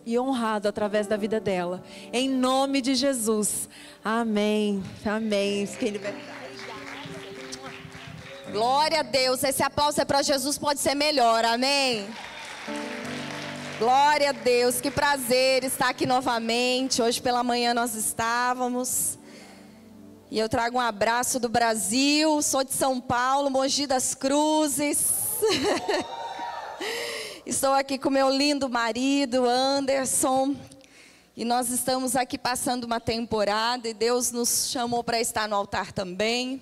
e honrado através da vida dela. Em nome de Jesus. Amém. Amém. Fiquem libertados. Glória a Deus. Esse aplauso é para Jesus, pode ser melhor. Amém. Glória a Deus. Que prazer estar aqui novamente. Hoje pela manhã nós estávamos. E eu trago um abraço do Brasil. Sou de São Paulo, Mogi das Cruzes. Estou aqui com meu lindo marido, Anderson. E nós estamos aqui passando uma temporada. E Deus nos chamou para estar no altar também.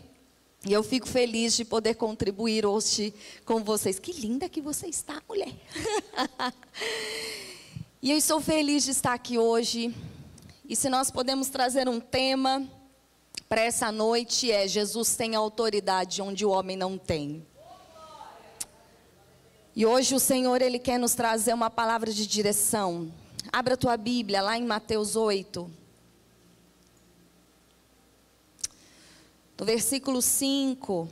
E eu fico feliz de poder contribuir hoje com vocês. Que linda que você está, mulher. E eu estou feliz de estar aqui hoje. E se nós podemos trazer um tema para essa noite é: Jesus tem autoridade onde o homem não tem. E hoje o Senhor, Ele quer nos trazer uma palavra de direção. Abra a tua Bíblia lá em Mateus 8. No versículo 5,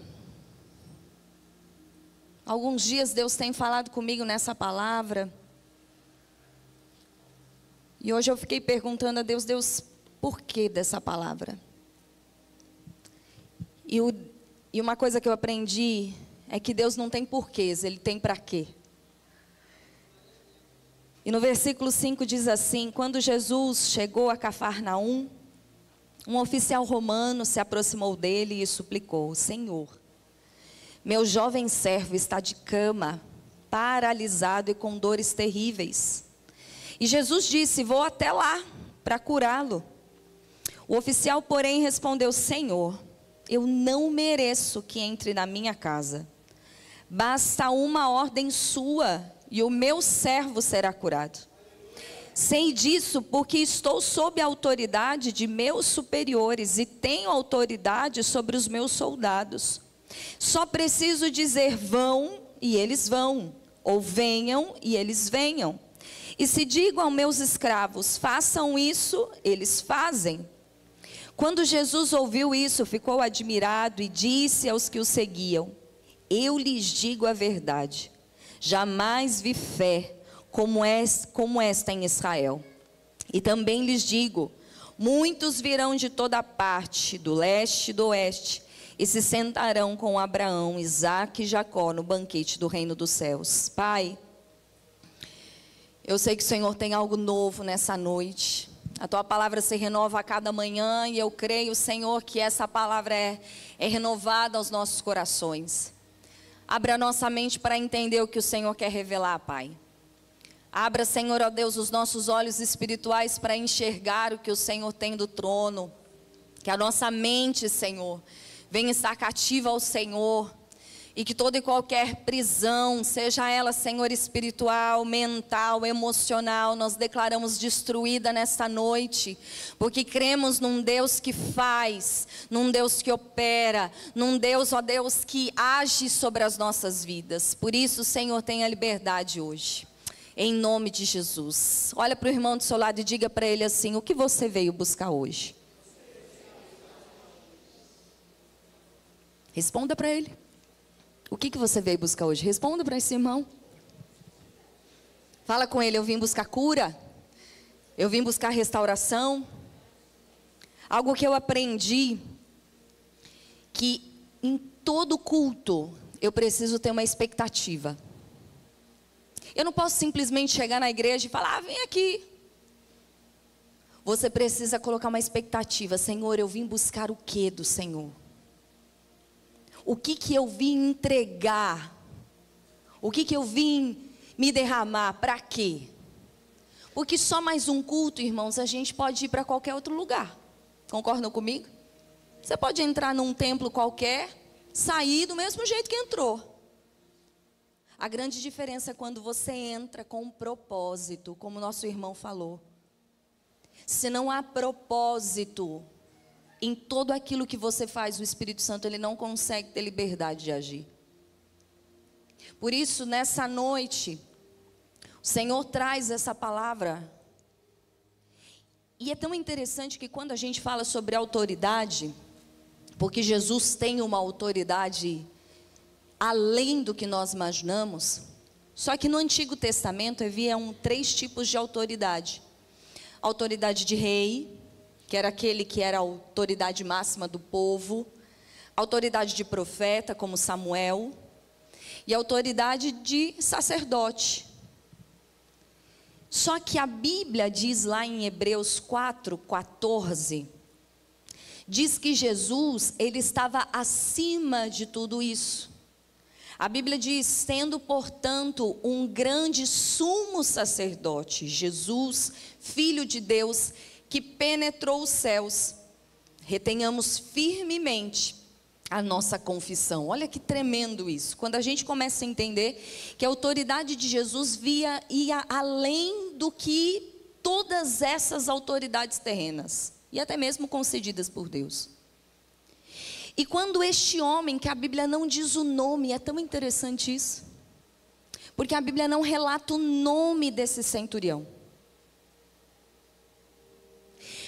alguns dias Deus tem falado comigo nessa palavra. E hoje eu fiquei perguntando a Deus, por que dessa palavra? E uma coisa que eu aprendi é que Deus não tem porquês, Ele tem para quê. E no versículo 5 diz assim: quando Jesus chegou a Cafarnaum, um oficial romano se aproximou dele e suplicou: Senhor, meu jovem servo está de cama, paralisado e com dores terríveis. E Jesus disse: vou até lá para curá-lo. O oficial, porém, respondeu: Senhor, eu não mereço que entre na minha casa. Basta uma ordem sua e o meu servo será curado. Sei disso porque estou sob a autoridade de meus superiores e tenho autoridade sobre os meus soldados. Só preciso dizer vão e eles vão, ou venham e eles venham. E se digo aos meus escravos, façam isso, eles fazem. Quando Jesus ouviu isso, ficou admirado e disse aos que o seguiam: eu lhes digo a verdade, jamais vi fé como esta em Israel. E também lhes digo, muitos virão de toda parte, do leste e do oeste, e se sentarão com Abraão, Isaque e Jacó no banquete do reino dos céus. Pai, eu sei que o Senhor tem algo novo nessa noite. A tua palavra se renova a cada manhã e eu creio, Senhor, que essa palavra é renovada aos nossos corações. Abra nossa mente para entender o que o Senhor quer revelar, Pai. Abra, Senhor, ó Deus, os nossos olhos espirituais para enxergar o que o Senhor tem do trono. Que a nossa mente, Senhor, venha estar cativa ao Senhor. E que toda e qualquer prisão, seja ela, Senhor, espiritual, mental, emocional, nós declaramos destruída nesta noite. Porque cremos num Deus que faz, num Deus que opera, num Deus, ó Deus, que age sobre as nossas vidas. Por isso, Senhor, tenha liberdade hoje. Em nome de Jesus. Olha para o irmão do seu lado e diga para ele assim: o que você veio buscar hoje? Responda para ele. O que você veio buscar hoje? Responda para esse irmão. Fala com ele: eu vim buscar cura. Eu vim buscar restauração. Algo que eu aprendi, que em todo culto eu preciso ter uma expectativa. Eu não posso simplesmente chegar na igreja e falar: vem aqui. Você precisa colocar uma expectativa. Senhor, eu vim buscar o que do Senhor? O que eu vim entregar? O que eu vim me derramar? Para quê? Porque só mais um culto, irmãos, a gente pode ir para qualquer outro lugar. Concordam comigo? Você pode entrar num templo qualquer, sair do mesmo jeito que entrou. A grande diferença é quando você entra com um propósito, como nosso irmão falou. Se não há propósito em todo aquilo que você faz, o Espírito Santo, ele não consegue ter liberdade de agir. Por isso, nessa noite, o Senhor traz essa palavra. E é tão interessante que quando a gente fala sobre autoridade, porque Jesus tem uma autoridade além do que nós imaginamos, Só que no Antigo Testamento havia três tipos de autoridade. A autoridade de rei, que era aquele que era a autoridade máxima do povo. A autoridade de profeta, como Samuel. E a autoridade de sacerdote. Só que a Bíblia diz lá em Hebreus 4:14, diz que Jesus, ele estava acima de tudo isso. A Bíblia diz, sendo portanto um grande sumo sacerdote, Jesus, Filho de Deus, que penetrou os céus, retenhamos firmemente a nossa confissão. Olha que tremendo isso. Quando a gente começa a entender que a autoridade de Jesus ia além do que todas essas autoridades terrenas, e até mesmo concedidas por Deus. E quando este homem, que a Bíblia não diz o nome, é tão interessante isso, porque a Bíblia não relata o nome desse centurião,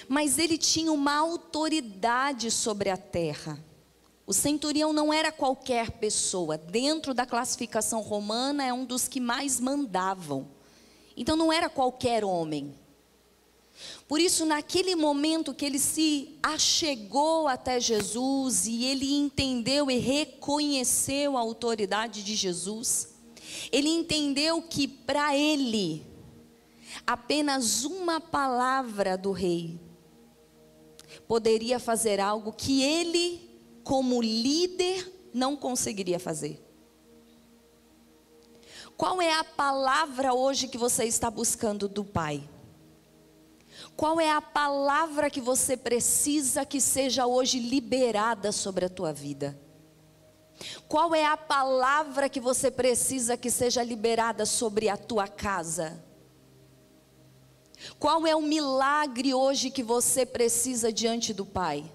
mas ele tinha uma autoridade sobre a terra. O centurião não era qualquer pessoa. Dentro da classificação romana, é um dos que mais mandavam. Então não era qualquer homem. Por isso, naquele momento que ele se achegou até Jesus e ele entendeu e reconheceu a autoridade de Jesus, ele entendeu que para ele, apenas uma palavra do rei poderia fazer algo que ele, como líder, não conseguiria fazer. Qual é a palavra hoje que você está buscando do Pai? Qual é a palavra que você precisa que seja hoje liberada sobre a tua vida? Qual é a palavra que você precisa que seja liberada sobre a tua casa? Qual é o milagre hoje que você precisa diante do Pai?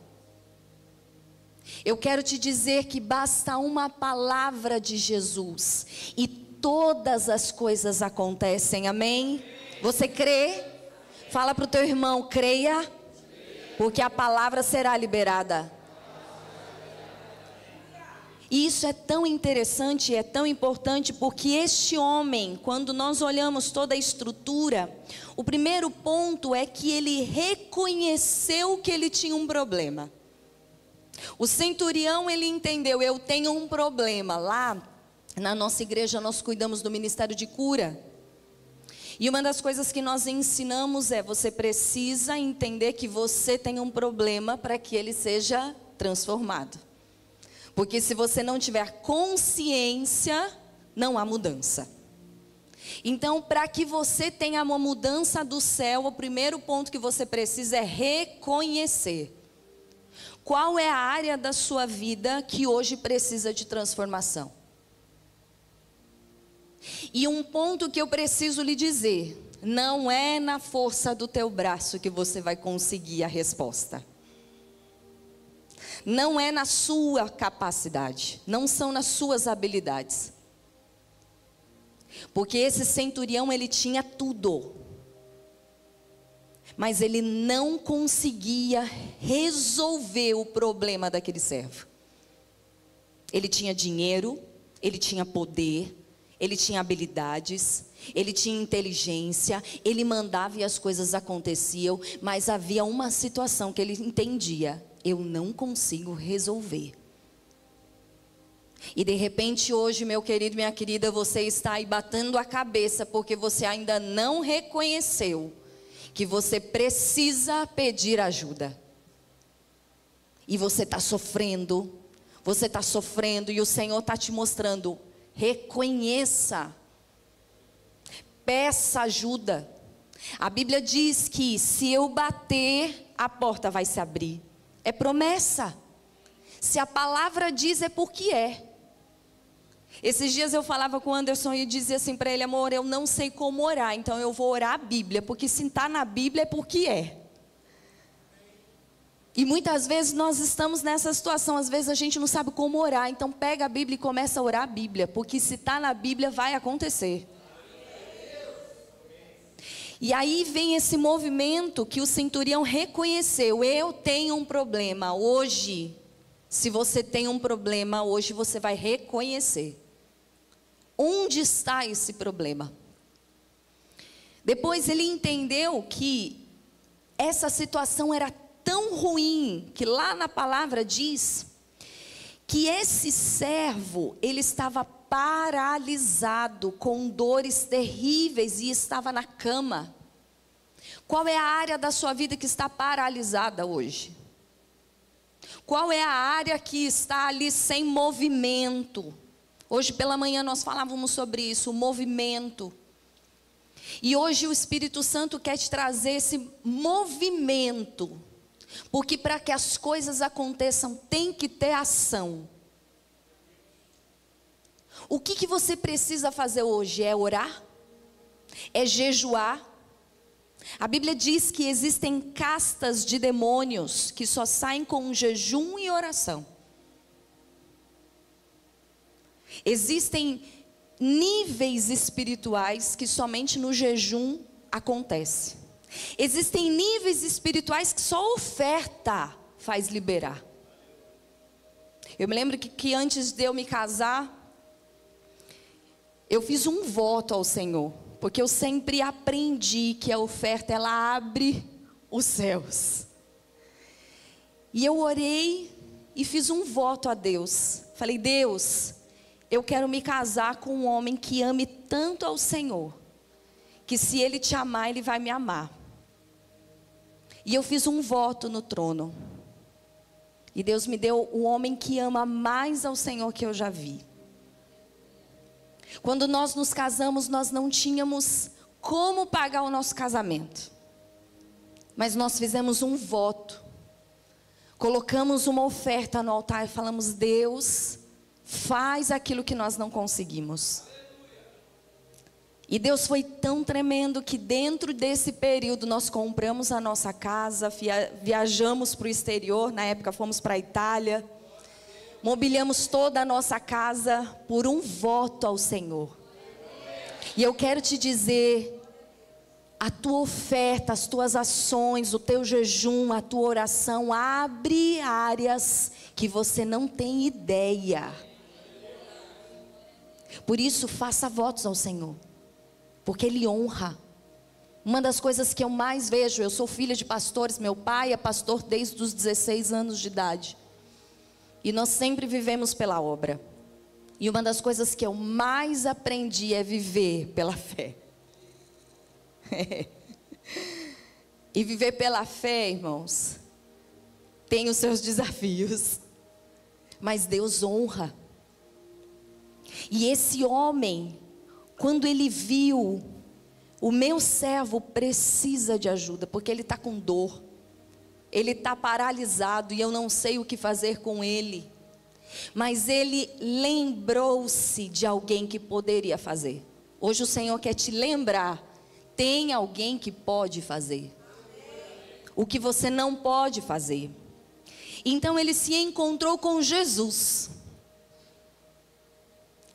Eu quero te dizer que basta uma palavra de Jesus e todas as coisas acontecem, amém? Você crê? Fala para o teu irmão, creia, porque a palavra será liberada. E isso é tão interessante, é tão importante, porque este homem, quando nós olhamos toda a estrutura, o primeiro ponto é que ele reconheceu que ele tinha um problema. O centurião, ele entendeu, eu tenho um problema. Lá na nossa igreja nós cuidamos do ministério de cura. E uma das coisas que nós ensinamos é, você precisa entender que você tem um problema para que ele seja transformado. Porque se você não tiver consciência, não há mudança. Então, para que você tenha uma mudança do céu, o primeiro ponto que você precisa é reconhecer. Qual é a área da sua vida que hoje precisa de transformação? E um ponto que eu preciso lhe dizer, não é na força do teu braço que você vai conseguir a resposta. Não é na sua capacidade, não são nas suas habilidades. Porque esse centurião, ele tinha tudo, mas ele não conseguia resolver o problema daquele servo. Ele tinha dinheiro, ele tinha poder, ele tinha habilidades, ele tinha inteligência, ele mandava e as coisas aconteciam, mas havia uma situação que ele entendia, eu não consigo resolver. E de repente hoje, meu querido, minha querida, você está aí batendo a cabeça, porque você ainda não reconheceu que você precisa pedir ajuda. E você está sofrendo, e o Senhor está te mostrando, reconheça, peça ajuda. A Bíblia diz que se eu bater, a porta vai se abrir. É promessa. Se a palavra diz, é porque é. Esses dias eu falava com o Anderson e dizia assim para ele, amor, eu não sei como orar, então eu vou orar a Bíblia, porque se está na Bíblia é porque é. E muitas vezes nós estamos nessa situação, às vezes a gente não sabe como orar, então pega a Bíblia e começa a orar a Bíblia, porque se está na Bíblia vai acontecer. E aí vem esse movimento que o centurião reconheceu, eu tenho um problema. Hoje, se você tem um problema, hoje você vai reconhecer. Onde está esse problema? Depois ele entendeu que essa situação era tão ruim, que lá na palavra diz que esse servo, ele estava paralisado, com dores terríveis e estava na cama. Qual é a área da sua vida que está paralisada hoje? Qual é a área que está ali sem movimento? Hoje pela manhã nós falávamos sobre isso, o movimento. E hoje o Espírito Santo quer te trazer esse movimento. Porque para que as coisas aconteçam, tem que ter ação. O que você precisa fazer hoje? É orar? É jejuar? A Bíblia diz que existem castas de demônios que só saem com jejum e oração. Existem níveis espirituais que somente no jejum acontece. Existem níveis espirituais que só oferta faz liberar. Eu me lembro que antes de eu me casar, eu fiz um voto ao Senhor, porque eu sempre aprendi que a oferta ela abre os céus. E eu orei e fiz um voto a Deus. Falei: Deus, eu quero me casar com um homem que ame tanto ao Senhor, que se ele te amar, ele vai me amar. E eu fiz um voto no trono. E Deus me deu o homem que ama mais ao Senhor que eu já vi. Quando nós nos casamos, nós não tínhamos como pagar o nosso casamento. Mas nós fizemos um voto. Colocamos uma oferta no altar e falamos: Deus, faz aquilo que nós não conseguimos. E Deus foi tão tremendo que dentro desse período nós compramos a nossa casa, viajamos para o exterior, na época fomos para a Itália, mobiliamos toda a nossa casa por um voto ao Senhor. E eu quero te dizer, a tua oferta, as tuas ações, o teu jejum, a tua oração abre áreas que você não tem ideia. Por isso faça votos ao Senhor, porque Ele honra. Uma das coisas que eu mais vejo, eu sou filha de pastores, meu pai é pastor desde os 16 anos de idade. E nós sempre vivemos pela obra. E uma das coisas que eu mais aprendi é viver pela fé. E viver pela fé, irmãos, tem os seus desafios. Mas Deus honra. E esse homem, quando ele viu, o meu servo precisa de ajuda, porque ele está com dor. Ele está paralisado e eu não sei o que fazer com ele. Mas ele lembrou-se de alguém que poderia fazer. Hoje o Senhor quer te lembrar. Tem alguém que pode fazer o que você não pode fazer. Então ele se encontrou com Jesus.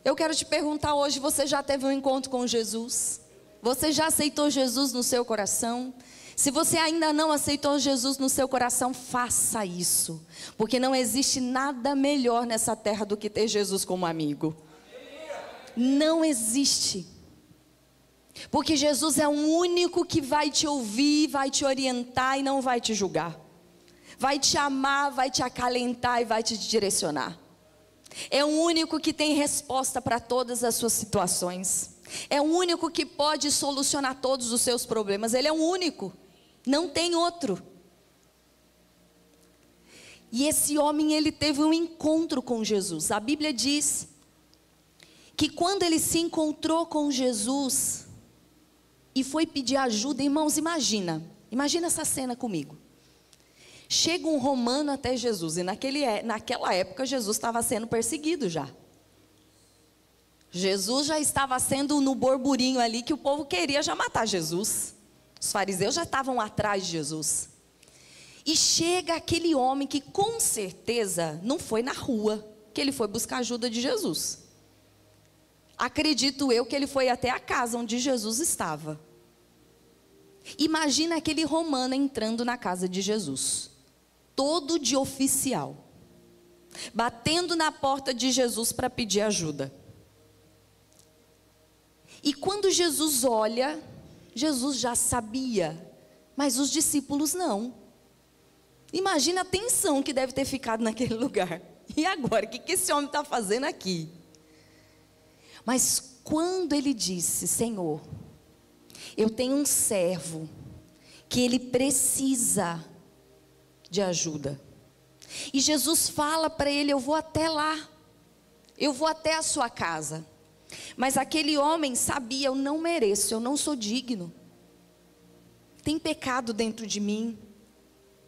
Eu quero te perguntar hoje, você já teve um encontro com Jesus? Você já aceitou Jesus no seu coração? Se você ainda não aceitou Jesus no seu coração, faça isso. Porque não existe nada melhor nessa terra do que ter Jesus como amigo. Não existe. Porque Jesus é o único que vai te ouvir, vai te orientar e não vai te julgar. Vai te amar, vai te acalentar e vai te direcionar. É o único que tem resposta para todas as suas situações. É o único que pode solucionar todos os seus problemas. Ele é o único. Não tem outro. E esse homem, ele teve um encontro com Jesus. A Bíblia diz que quando ele se encontrou com Jesus e foi pedir ajuda, irmãos, imagina essa cena comigo. Chega um romano até Jesus, e naquela época Jesus estava sendo perseguido já. Jesus já estava sendo no burburinho ali, que o povo queria já matar Jesus. Os fariseus já estavam atrás de Jesus. E chega aquele homem que com certeza não foi na rua que ele foi buscar ajuda de Jesus. Acredito eu que ele foi até a casa onde Jesus estava. Imagina aquele romano entrando na casa de Jesus, todo de oficial, batendo na porta de Jesus para pedir ajuda. E quando Jesus olha, Jesus já sabia, mas os discípulos não. Imagina a tensão que deve ter ficado naquele lugar. E agora, o que esse homem está fazendo aqui? Mas quando ele disse: Senhor, eu tenho um servo que ele precisa de ajuda. E Jesus fala para ele: eu vou até lá, eu vou até a sua casa. Mas aquele homem sabia: eu não mereço, eu não sou digno. Tem pecado dentro de mim.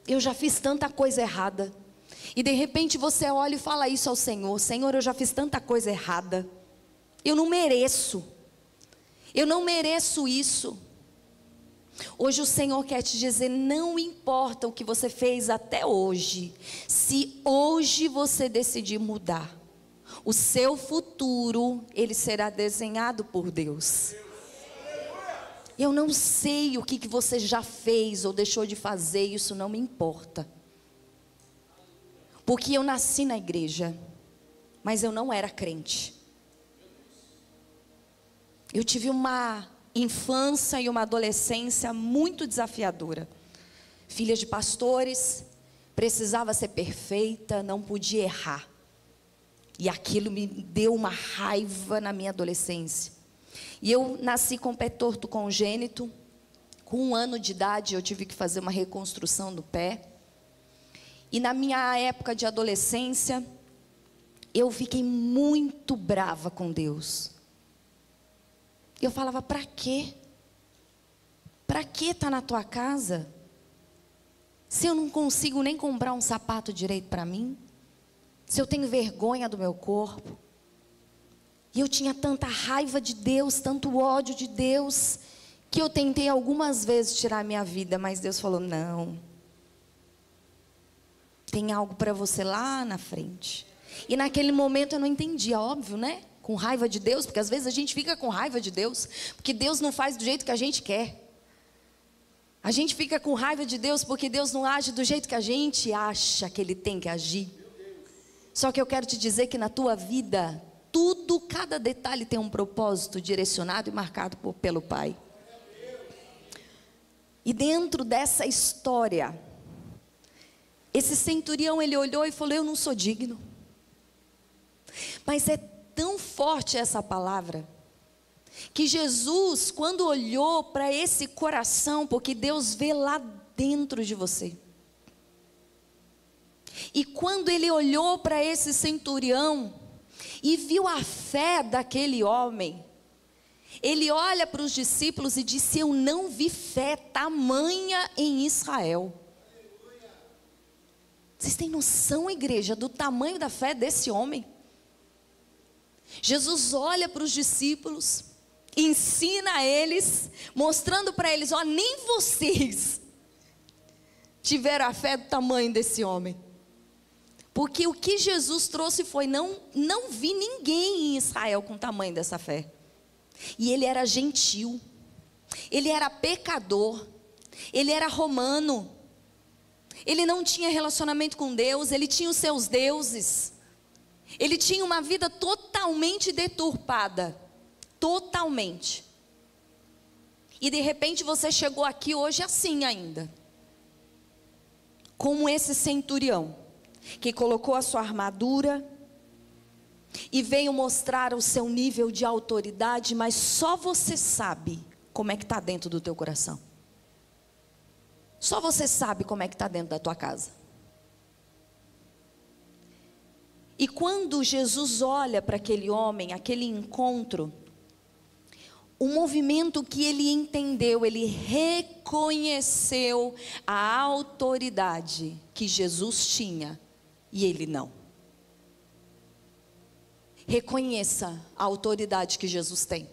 Eu já fiz tanta coisa errada. E de repente você olha e fala isso ao Senhor: Senhor, eu já fiz tanta coisa errada. Eu não mereço. Eu não mereço isso. Hoje o Senhor quer te dizer: não importa o que você fez até hoje, se hoje você decidir mudar, o seu futuro, ele será desenhado por Deus. Eu não sei o que você já fez ou deixou de fazer, isso não me importa. Porque eu nasci na igreja, mas eu não era crente. Eu tive uma infância e uma adolescência muito desafiadora. Filha de pastores, precisava ser perfeita, não podia errar. E aquilo me deu uma raiva na minha adolescência. E eu nasci com pé torto congênito. Com 1 ano de idade eu tive que fazer uma reconstrução do pé. E na minha época de adolescência, eu fiquei muito brava com Deus. Eu falava: para quê? Para que estar na tua casa? Se eu não consigo nem comprar um sapato direito para mim? Se eu tenho vergonha do meu corpo? E eu tinha tanta raiva de Deus, tanto ódio de Deus, que eu tentei algumas vezes tirar a minha vida, mas Deus falou: não. Tem algo para você lá na frente. E naquele momento eu não entendia, óbvio, né? Com raiva de Deus, porque às vezes a gente fica com raiva de Deus, porque Deus não faz do jeito que a gente quer. A gente fica com raiva de Deus porque Deus não age do jeito que a gente acha que Ele tem que agir. Só que eu quero te dizer que na tua vida, tudo, cada detalhe tem um propósito direcionado e marcado pelo Pai. E dentro dessa história, esse centurião, ele olhou e falou: eu não sou digno. Mas é tão forte essa palavra, que Jesus, quando olhou para esse coração, porque Deus vê lá dentro de você, e quando ele olhou para esse centurião, e viu a fé daquele homem, ele olha para os discípulos e disse: eu não vi fé tamanha em Israel. Vocês têm noção, igreja, do tamanho da fé desse homem? Jesus olha para os discípulos, ensina a eles, mostrando para eles: ó, nem vocês tiveram a fé do tamanho desse homem. Porque o que Jesus trouxe foi: não vi ninguém em Israel com o tamanho dessa fé. E ele era gentil, ele era pecador, ele era romano, ele não tinha relacionamento com Deus, ele tinha os seus deuses. Ele tinha uma vida totalmente deturpada. Totalmente. E de repente você chegou aqui hoje assim ainda. Como esse centurião, que colocou a sua armadura e veio mostrar o seu nível de autoridade, mas só você sabe como é que está dentro do teu coração. Só você sabe como é que está dentro da tua casa. E quando Jesus olha para aquele homem, aquele encontro, o movimento que ele entendeu, ele reconheceu a autoridade que Jesus tinha e ele não. Reconheça a autoridade que Jesus tem.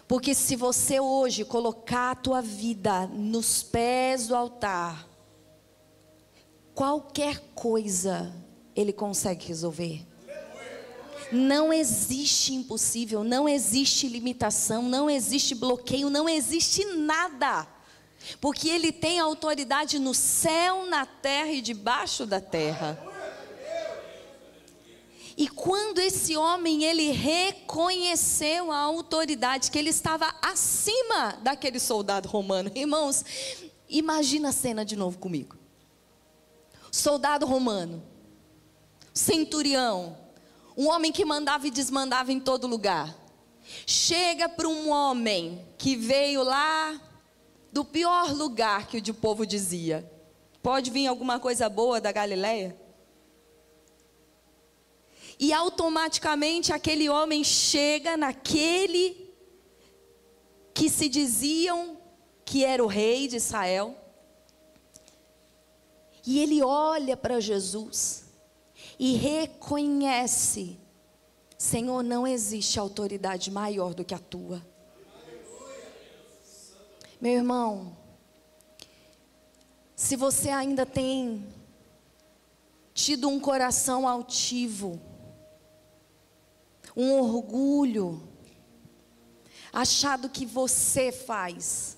Porque se você hoje colocar a tua vida nos pés do altar, qualquer coisa Ele consegue resolver. Não existe impossível, não existe limitação, não existe bloqueio, não existe nada. Porque Ele tem autoridade no céu, na terra e debaixo da terra. E quando esse homem, ele reconheceu a autoridade, que ele estava acima daquele soldado romano. Irmãos, imagina a cena de novo comigo. Soldado romano, centurião, um homem que mandava e desmandava em todo lugar. Chega para um homem que veio lá do pior lugar que o povo dizia. Pode vir alguma coisa boa da Galileia? E automaticamente aquele homem chega naquele que se diziam que era o rei de Israel. E ele olha para Jesus e reconhece: Senhor, não existe autoridade maior do que a tua. Meu irmão, se você ainda tem tido um coração altivo, um orgulho, achado que você faz,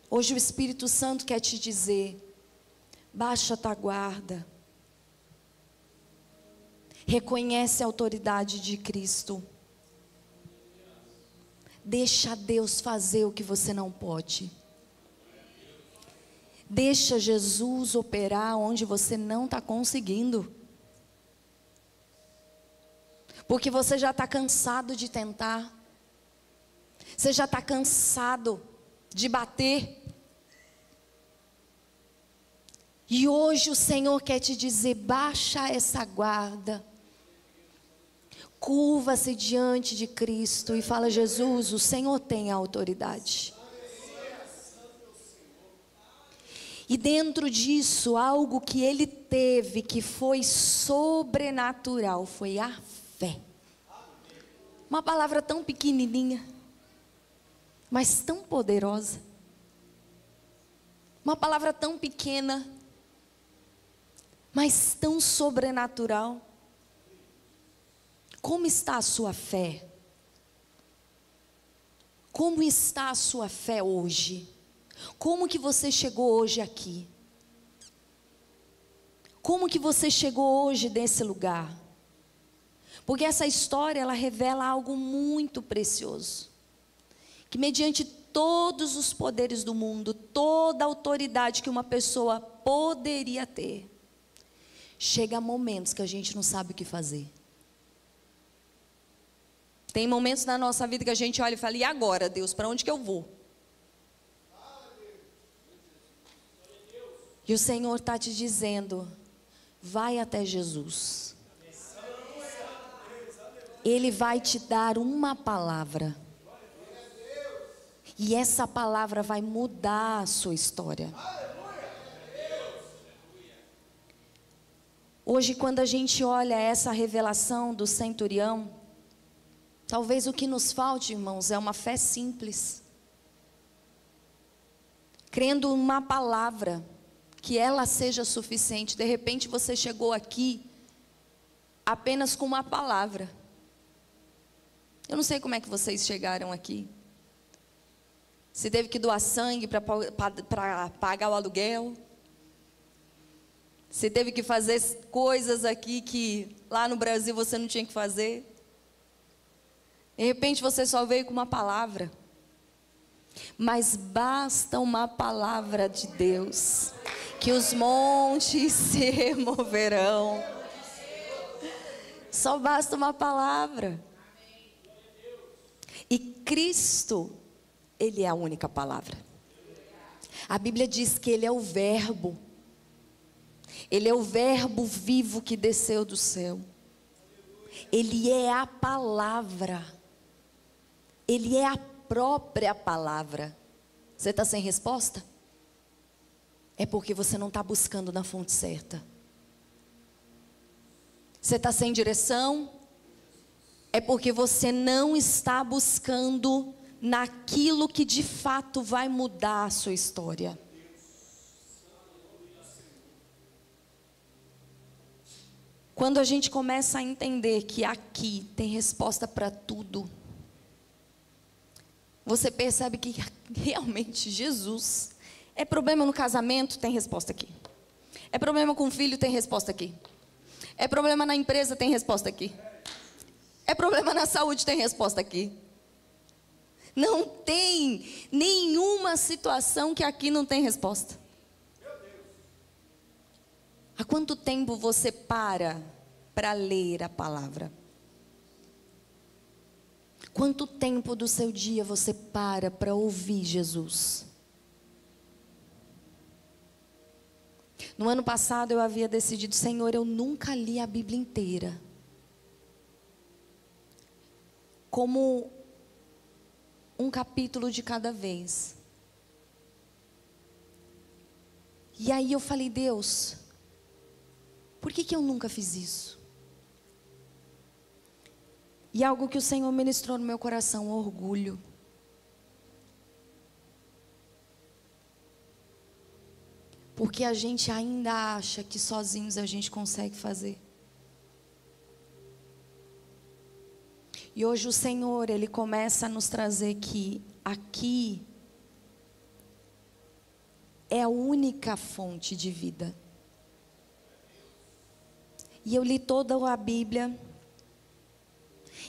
hoje o Espírito Santo quer te dizer: baixa a tua guarda, reconhece a autoridade de Cristo, deixa Deus fazer o que você não pode, deixa Jesus operar onde você não está conseguindo, porque você já está cansado de tentar, você já está cansado de bater. E hoje o Senhor quer te dizer: baixa essa guarda, curva-se diante de Cristo e fala: Jesus, o Senhor tem a autoridade. E dentro disso, algo que ele teve, que foi sobrenatural, foi a fé. Uma palavra tão pequenininha, mas tão poderosa. Uma palavra tão pequena, mas tão sobrenatural. Como está a sua fé? Como está a sua fé hoje? Como que você chegou hoje aqui? Como que você chegou hoje nesse lugar? Porque essa história, ela revela algo muito precioso. Que mediante todos os poderes do mundo, toda a autoridade que uma pessoa poderia ter, chega momentos que a gente não sabe o que fazer. Tem momentos na nossa vida que a gente olha e fala: e agora, Deus, para onde que eu vou? E o Senhor está te dizendo: vai até Jesus. Ele vai te dar uma palavra. E essa palavra vai mudar a sua história. Hoje, quando a gente olha essa revelação do centurião, talvez o que nos falte, irmãos, é uma fé simples. Crendo numa palavra, que ela seja suficiente. De repente você chegou aqui apenas com uma palavra. Eu não sei como é que vocês chegaram aqui. Se teve que doar sangue para pagar o aluguel. Se teve que fazer coisas aqui que lá no Brasil você não tinha que fazer. De repente você só veio com uma palavra. Mas basta uma palavra de Deus, que os montes se removerão. Só basta uma palavra. E Cristo, Ele é a única palavra. A Bíblia diz que Ele é o Verbo. Ele é o Verbo vivo que desceu do céu. Ele é a palavra. Ele é a própria palavra. Você está sem resposta? É porque você não está buscando na fonte certa. Você está sem direção? É porque você não está buscando naquilo que de fato vai mudar a sua história. Quando a gente começa a entender que aqui tem resposta para tudo, você percebe que realmente Jesus, é problema no casamento, tem resposta aqui. É problema com o filho, tem resposta aqui. É problema na empresa, tem resposta aqui. É problema na saúde, tem resposta aqui. Não tem nenhuma situação que aqui não tem resposta. Há quanto tempo você para ler a palavra? Quanto tempo do seu dia você para ouvir Jesus? No ano passado eu havia decidido, Senhor, eu nunca li a Bíblia inteira. Como um capítulo de cada vez. E aí eu falei, Deus, por que eu nunca fiz isso? E algo que o Senhor ministrou no meu coração, orgulho. Porque a gente ainda acha que sozinhos a gente consegue fazer. E hoje o Senhor, Ele começa a nos trazer que aqui é a única fonte de vida. E eu li toda a Bíblia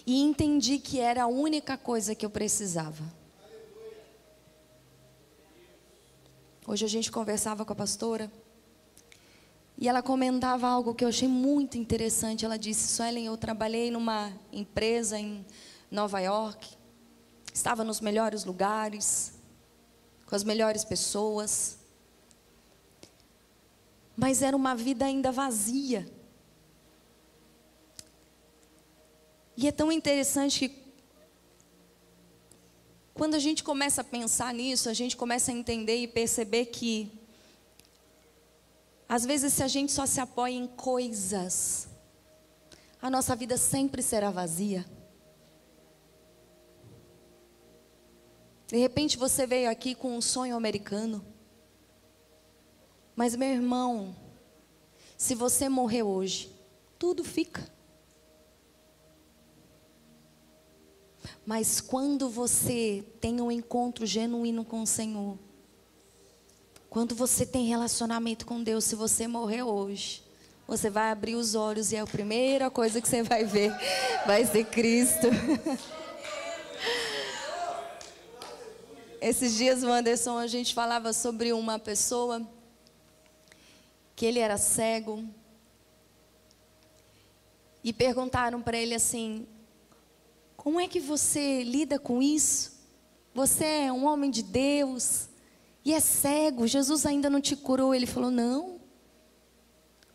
e entendi que era a única coisa que eu precisava. Hoje a gente conversava com a pastora e ela comentava algo que eu achei muito interessante. Ela disse, Suelen, eu trabalhei numa empresa em Nova York, estava nos melhores lugares, com as melhores pessoas, mas era uma vida ainda vazia. E é tão interessante que quando a gente começa a pensar nisso, a gente começa a entender e perceber que às vezes se a gente só se apoia em coisas, a nossa vida sempre será vazia. De repente você veio aqui com um sonho americano. Mas meu irmão, se você morrer hoje, tudo fica. Mas quando você tem um encontro genuíno com o Senhor, quando você tem relacionamento com Deus, se você morrer hoje, você vai abrir os olhos e a primeira coisa que você vai ver vai ser Cristo. Esses dias, Wanderson, a gente falava sobre uma pessoa que ele era cego e perguntaram para ele assim, como é que você lida com isso? Você é um homem de Deus e é cego, Jesus ainda não te curou. Ele falou, não,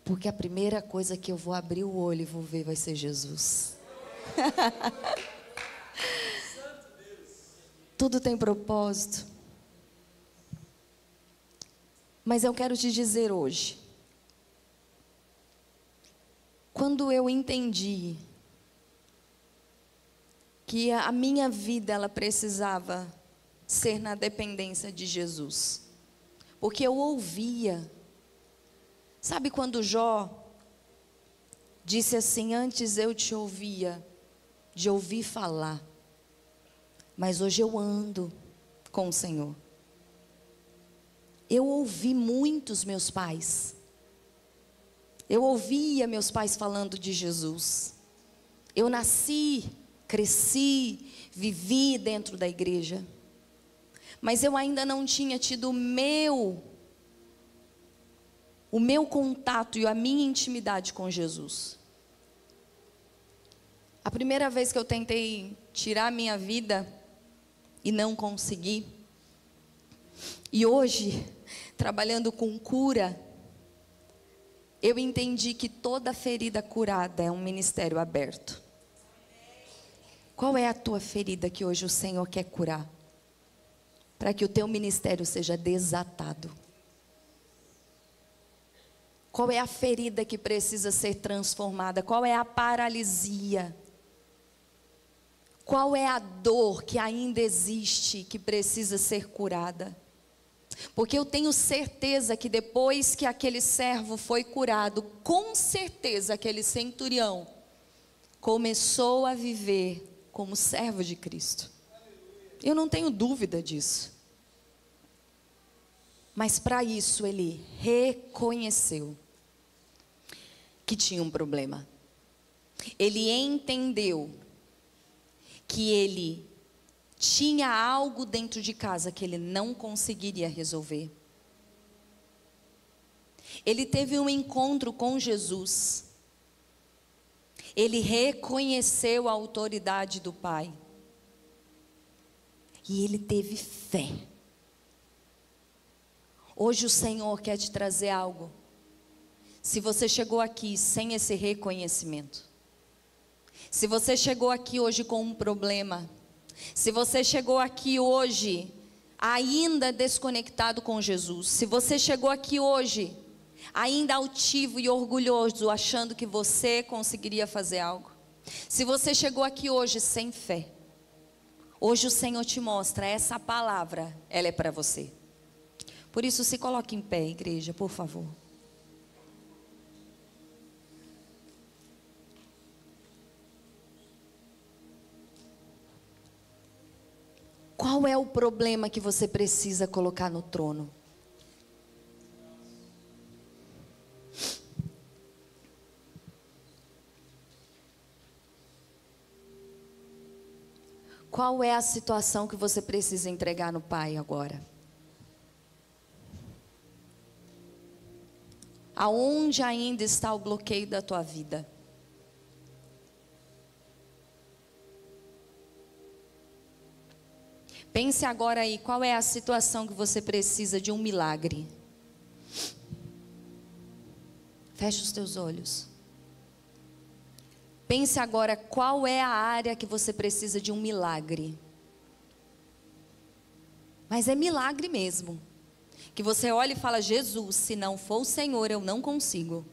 porque a primeira coisa que eu vou abrir o olho e vou ver vai ser Jesus. Tudo tem propósito. Mas eu quero te dizer hoje, quando eu entendi que a minha vida ela precisava ser na dependência de Jesus, porque eu ouvia, sabe quando Jó disse assim, antes eu te ouvia de ouvir falar, mas hoje eu ando com o Senhor. Eu ouvi muitos meus pais, eu ouvia meus pais falando de Jesus, eu nasci, cresci, vivi dentro da igreja, mas eu ainda não tinha tido o meu contato e a minha intimidade com Jesus. A primeira vez que eu tentei tirar a minha vida e não consegui, e hoje, trabalhando com cura, eu entendi que toda ferida curada é um ministério aberto. Qual é a tua ferida que hoje o Senhor quer curar? Para que o teu ministério seja desatado. Qual é a ferida que precisa ser transformada? Qual é a paralisia? Qual é a dor que ainda existe que precisa ser curada? Porque eu tenho certeza que depois que aquele servo foi curado, com certeza aquele centurião começou a viver como servo de Cristo. Eu não tenho dúvida disso. Mas para isso ele reconheceu. que tinha um problema. Ele entendeu que ele tinha algo dentro de casa que ele não conseguiria resolver. Ele teve um encontro com Jesus. Ele reconheceu a autoridade do Pai. E ele teve fé. Hoje o Senhor quer te trazer algo. Se você chegou aqui sem esse reconhecimento, se você chegou aqui hoje com um problema, se você chegou aqui hoje ainda desconectado com Jesus, se você chegou aqui hoje ainda altivo e orgulhoso, achando que você conseguiria fazer algo, se você chegou aqui hoje sem fé, hoje o Senhor te mostra, essa palavra, ela é para você. Por isso, se coloque em pé, igreja, por favor. Qual é o problema que você precisa colocar no trono? Qual é a situação que você precisa entregar no Pai agora? Aonde ainda está o bloqueio da tua vida? Pense agora aí, qual é a situação que você precisa de um milagre? Feche os teus olhos. Pense agora, qual é a área que você precisa de um milagre? Mas é milagre mesmo. Que você olha e fala, Jesus, se não for o Senhor, eu não consigo.